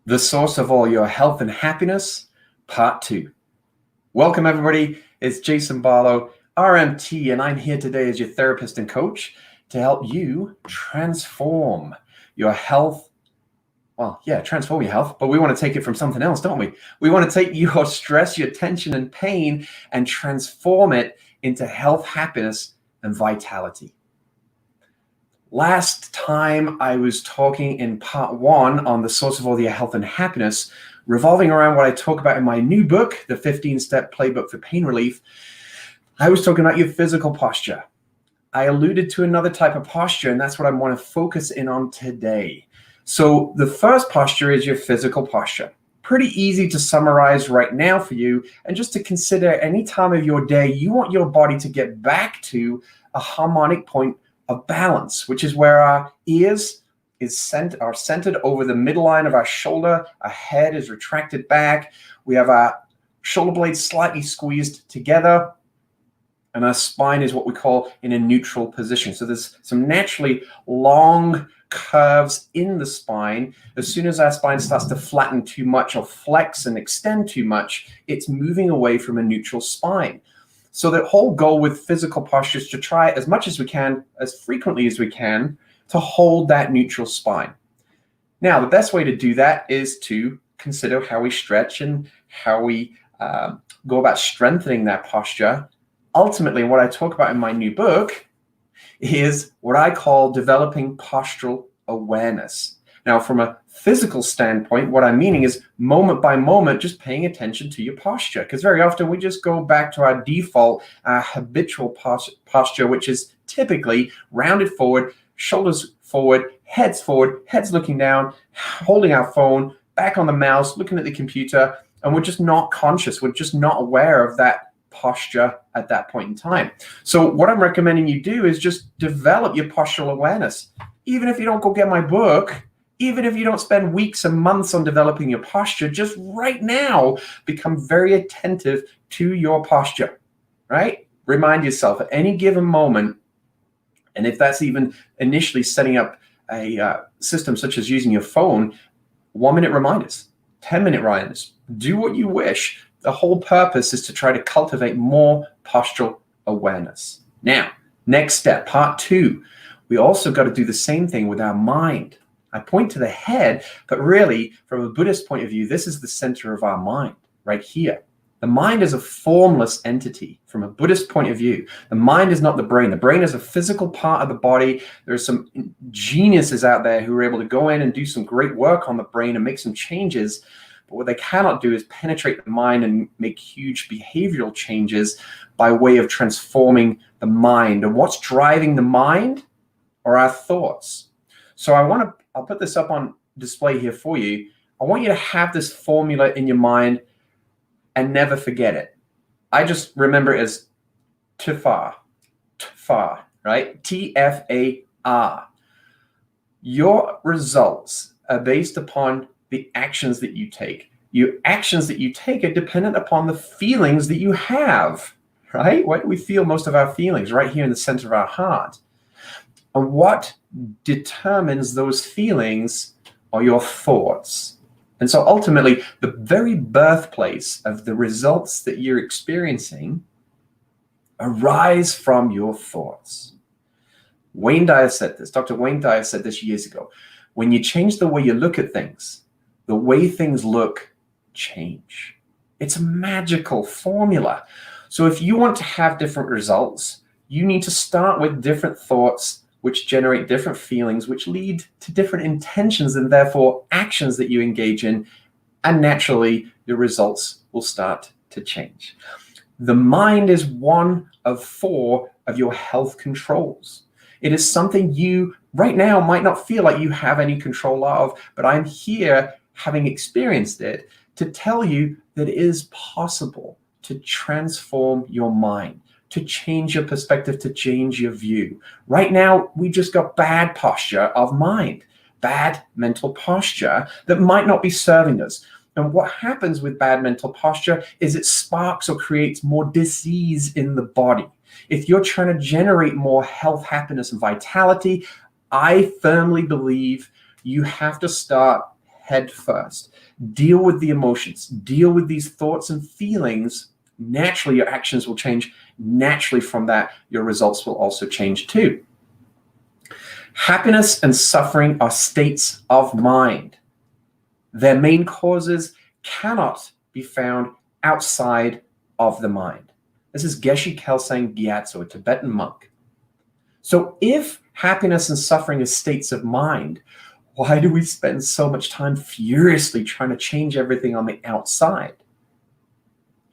The source of all your health and happiness, part 2. Welcome, everybody. It's Jason Barlow, RMT, and I'm here today as your therapist and coach to help you transform your health. Well, yeah, transform your health, but we want to take it from something else, don't we? We want to take your stress, your tension, and pain and transform it into health, happiness, and vitality. Last time I was talking in part 1 on the source of all your health and happiness, revolving around what I talk about in my new book, The 15-Step Playbook for Pain Relief. I was talking about your physical posture. I alluded to another type of posture, and that's what I want to focus in on today. So the first posture is your physical posture. Pretty easy to summarize right now for you, and just to consider any time of your day, you want your body to get back to a harmonic point of balance, which is where our ears are centered over the midline of our shoulder. Our head is retracted back. We have our shoulder blades slightly squeezed together, and our spine is what we call in a neutral position. So there's some naturally long curves in the spine. As soon as our spine starts to flatten too much or flex and extend too much, it's moving away from a neutral spine. So the whole goal with physical posture is to try as much as we can, as frequently as we can, to hold that neutral spine. Now, the best way to do that is to consider how we stretch and how we go about strengthening that posture. Ultimately, what I talk about in my new book is what I call developing postural awareness. Now, from a physical standpoint, what I'm meaning is moment by moment, just paying attention to your posture. Because very often we just go back to our default, our habitual posture, which is typically rounded forward, shoulders forward, heads looking down, holding our phone, back on the mouse, looking at the computer, and we're just not conscious. We're just not aware of that posture at that point in time. So what I'm recommending you do is just develop your postural awareness. Even if you don't go get my book, even if you don't spend weeks and months on developing your posture, just right now, become very attentive to your posture, right? Remind yourself at any given moment, and if that's even initially setting up a system such as using your phone, 1-minute reminders, 10-minute reminders, do what you wish. The whole purpose is to try to cultivate more postural awareness. Now, next step, part 2, we also got to do the same thing with our mind. I point to the head, but really, from a Buddhist point of view, this is the center of our mind, right here. The mind is a formless entity from a Buddhist point of view. The mind is not the brain. The brain is a physical part of the body. There are some geniuses out there who are able to go in and do some great work on the brain and make some changes. But what they cannot do is penetrate the mind and make huge behavioral changes by way of transforming the mind. And what's driving the mind are our thoughts. So I'll put this up on display here for you. I want you to have this formula in your mind and never forget it. I just remember it as TFAR, right? T-F-A-R. Your results are based upon the actions that you take. Your actions that you take are dependent upon the feelings that you have, right? What we feel, most of our feelings, right here in the center of our heart. And what determines those feelings are your thoughts. And so ultimately, the very birthplace of the results that you're experiencing arise from your thoughts. Wayne Dyer said this. Dr. Wayne Dyer said this years ago. When you change the way you look at things, the way things look change. It's a magical formula. So if you want to have different results, you need to start with different thoughts which generate different feelings, which lead to different intentions and therefore actions that you engage in, and naturally your results will start to change. The mind is one of 4 of your health controls. It is something you right now might not feel like you have any control of, but I'm here, having experienced it, to tell you that it is possible to transform your mind, to change your perspective, to change your view. Right now, we just got bad posture of mind, bad mental posture that might not be serving us. And what happens with bad mental posture is it sparks or creates more disease in the body. If you're trying to generate more health, happiness, and vitality, I firmly believe you have to start head first. Deal with the emotions, deal with these thoughts and feelings. Naturally, your actions will change. Naturally, from that, your results will also change too. Happiness and suffering are states of mind. Their main causes cannot be found outside of the mind. This is Geshe Kelsang Gyatso, a Tibetan monk. So if happiness and suffering are states of mind, why do we spend so much time furiously trying to change everything on the outside?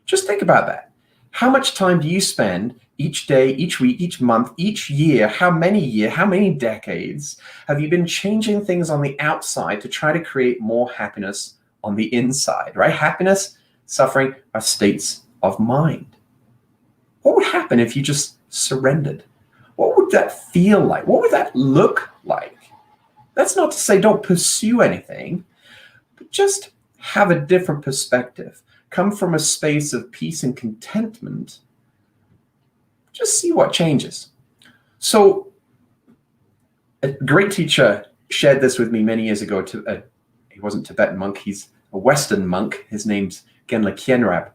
Just think about that. How much time do you spend each day, each week, each month, each year, how many decades have you been changing things on the outside to try to create more happiness on the inside, right? Happiness, suffering are states of mind. What would happen if you just surrendered? What would that feel like? What would that look like? That's not to say don't pursue anything, but just have a different perspective. Come from a space of peace and contentment. Just see what changes. So a great teacher shared this with me many years ago. He wasn't a Tibetan monk, he's a Western monk. His name's Genla Khenrab.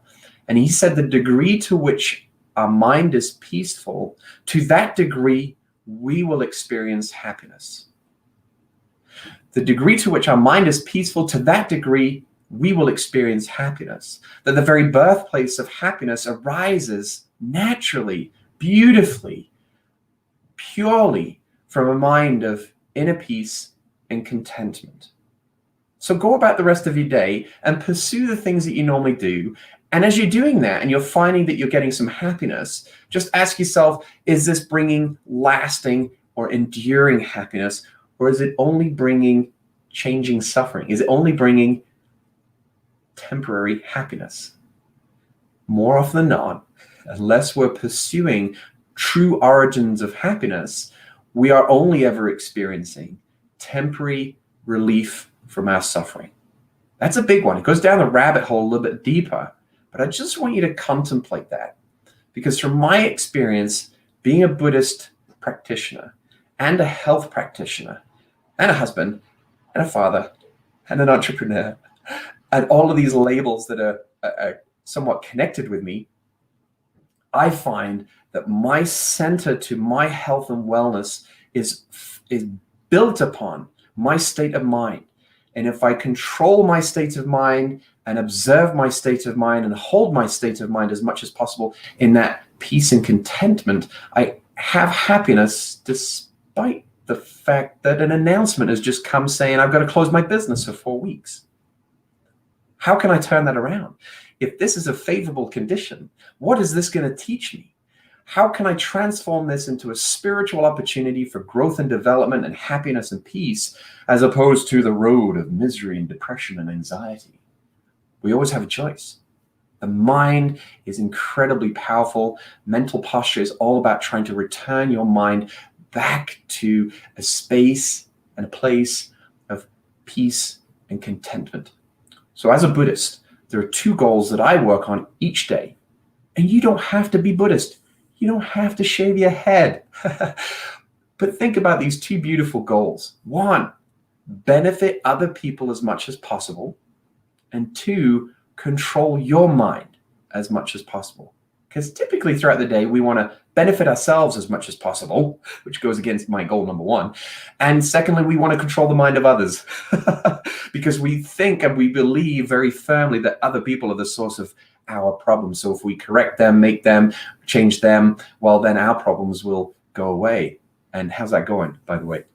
And he said the degree to which our mind is peaceful, to that degree, we will experience happiness. The degree to which our mind is peaceful, to that degree, we will experience happiness. That the very birthplace of happiness arises naturally, beautifully, purely from a mind of inner peace and contentment. So go about the rest of your day and pursue the things that you normally do. And as you're doing that and you're finding that you're getting some happiness, just ask yourself, is this bringing lasting or enduring happiness? Or is it only bringing changing suffering? Is it only bringing temporary happiness? More often than not, unless we're pursuing true origins of happiness, we are only ever experiencing temporary relief from our suffering. That's a big one. It goes down the rabbit hole a little bit deeper, but I just want you to contemplate that. Because from my experience, being a Buddhist practitioner and a health practitioner and a husband and a father and an entrepreneur and all of these labels that are somewhat connected with me, I find that my center to my health and wellness is built upon my state of mind. And if I control my state of mind and observe my state of mind and hold my state of mind as much as possible in that peace and contentment, I have happiness despite the fact that an announcement has just come saying I've got to close my business for 4 weeks. How can I turn that around? If this is a favorable condition, what is this going to teach me? How can I transform this into a spiritual opportunity for growth and development and happiness and peace, as opposed to the road of misery and depression and anxiety? We always have a choice. The mind is incredibly powerful. Mental posture is all about trying to return your mind back to a space and a place of peace and contentment. So as a Buddhist, there are 2 goals that I work on each day. And you don't have to be Buddhist. You don't have to shave your head. But think about these 2 beautiful goals. 1, benefit other people as much as possible. And 2, control your mind as much as possible. Because typically throughout the day, we want to benefit ourselves as much as possible, which goes against my goal number 1. And secondly, we want to control the mind of others because we think and we believe very firmly that other people are the source of our problems. So if we correct them, make them, change them, well, then our problems will go away. And how's that going, by the way?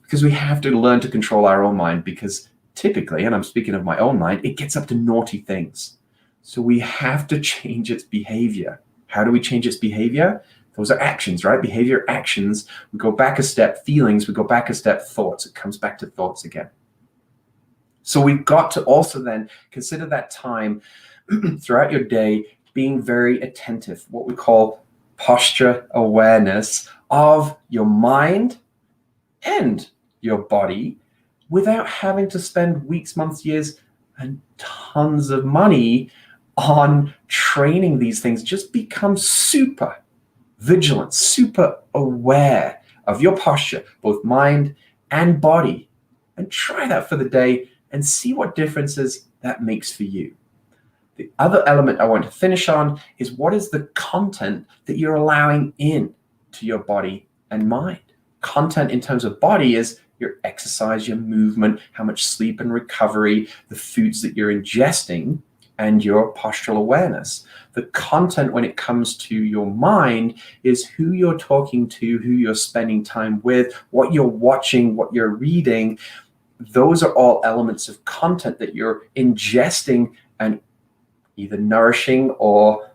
Because we have to learn to control our own mind, because typically, and I'm speaking of my own mind, it gets up to naughty things. So we have to change its behavior. How do we change its behavior? Those are actions, right? Behavior, actions. We go back a step, feelings. We go back a step, thoughts. It comes back to thoughts again. So we've got to also then consider that time throughout your day being very attentive, what we call posture awareness of your mind and your body, without having to spend weeks, months, years, and tons of money on training these things. Just become super vigilant, super aware of your posture, both mind and body. and try that for the day and see what differences that makes for you. The other element I want to finish on is what is the content that you're allowing in to your body and mind. Content in terms of body is your exercise, your movement, how much sleep and recovery, the foods that you're ingesting, and your postural awareness. The content when it comes to your mind is who you're talking to, who you're spending time with, what you're watching, what you're reading. Those are all elements of content that you're ingesting and either nourishing or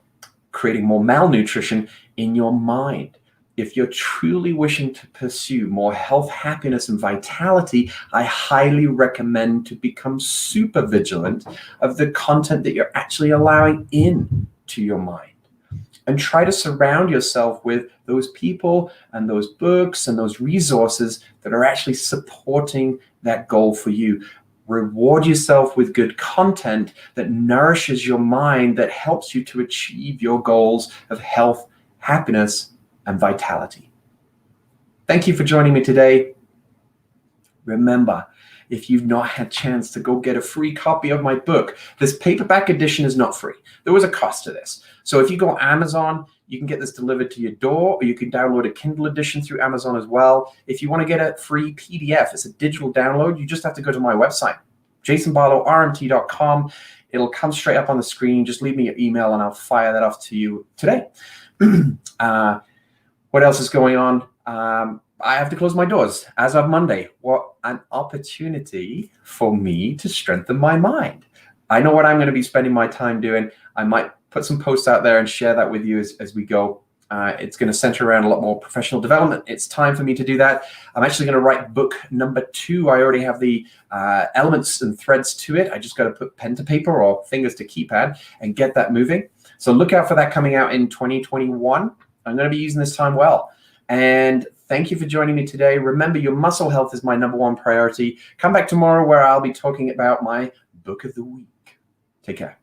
creating more malnutrition in your mind. If you're truly wishing to pursue more health, happiness, and vitality, I highly recommend to become super vigilant of the content that you're actually allowing in to your mind. And try to surround yourself with those people and those books and those resources that are actually supporting that goal for you. Reward yourself with good content that nourishes your mind, that helps you to achieve your goals of health, happiness, and vitality. Thank you for joining me today. Remember, if you've not had a chance to go get a free copy of my book, this paperback edition is not free. There was a cost to this. So if you go on Amazon, you can get this delivered to your door, or you can download a Kindle edition through Amazon as well. If you want to get a free PDF, it's a digital download. You just have to go to my website, jasonbarlowrmt.com. It'll come straight up on the screen. Just leave me your email and I'll fire that off to you today. What else is going on? I have to close my doors as of Monday. What an opportunity for me to strengthen my mind. I know what I'm going to be spending my time doing. I might put some posts out there and share that with you as we go. It's going to center around a lot more professional development. It's time for me to do that. I'm actually going to write book number 2. I already have the elements and threads to it. I just got to put pen to paper or fingers to keypad and get that moving. So look out for that coming out in 2021. I'm going to be using this time well. And thank you for joining me today. Remember, your muscle health is my #1 priority. Come back tomorrow where I'll be talking about my book of the week. Take care.